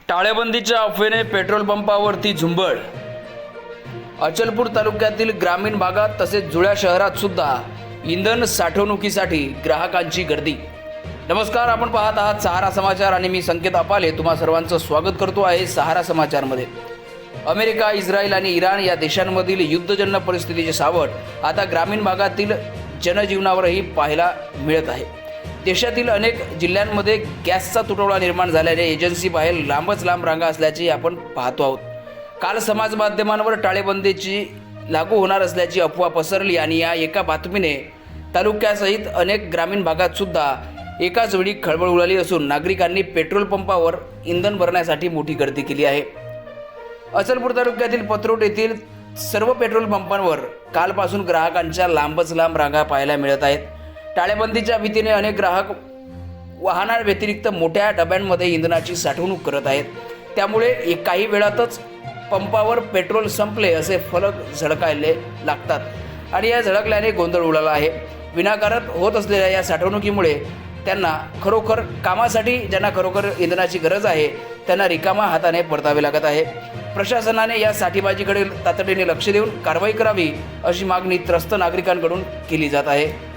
टाळेबंदीच्या अफवेने पेट्रोल पंपावरती झुंबड। अचलपूर तालुक्यातील ग्रामीण भागात तसेच जुळ्या शहरात सुद्धा इंधन साठवणुकीसाठी ग्राहकांची गर्दी। नमस्कार, आपण पाहत आहात सहारा समाचार आणि मी संकेत अपाले तुम्हा सर्वांचं स्वागत करतो आहे सहारा समाचारमध्ये। अमेरिका, इस्रायल आणि इराण या देशांमधील युद्धजन्य परिस्थितीचे सावट आता ग्रामीण भागातील जनजीवनावरही पाहायला मिळत आहे। देशातील अनेक जिल्ह्यांमध्ये गॅसचा तुटवडा निर्माण झाल्याने एजन्सी बाहेर लांबच लांब रांगा असल्याचे आपण पाहतो आहोत। काल समाज माध्यमांवर टाळेबंदीची लागू होणार असल्याची अफवा पसरली आणि या एका बातमीने तालुक्यासहित अनेक ग्रामीण भागात सुद्धा एकाच वेळी खळबळ उडाली असून नागरिकांनी पेट्रोल पंपावर इंधन भरण्यासाठी मोठी गर्दी केली आहे। अचलपूर तालुक्यातील पत्रोट येथील सर्व पेट्रोल पंपांवर कालपासून ग्राहकांच्या लांबच लांब रांगा पाहायला मिळत आहेत। टाळेबंदीच्या भीतीने अनेक ग्राहक वाहनांव्यतिरिक्त मोठ्या डब्यांमध्ये इंधनाची साठवणूक करत आहेत। त्यामुळे काही वेळातच पंपावर पेट्रोल संपले असे फलक झळकायला लागतात आणि या झळकल्याने गोंधळ उडाला आहे। विनाकारण होत असलेल्या या साठवणुकीमुळे त्यांना ज्यांना खरोखर इंधनाची गरज आहे त्यांना रिकामा हाताने परतावे लागत आहे। प्रशासनाने या साठेबाजीकडे तातडीने लक्ष देऊन कारवाई करावी अशी मागणी त्रस्त नागरिकांकडून केली जात आहे।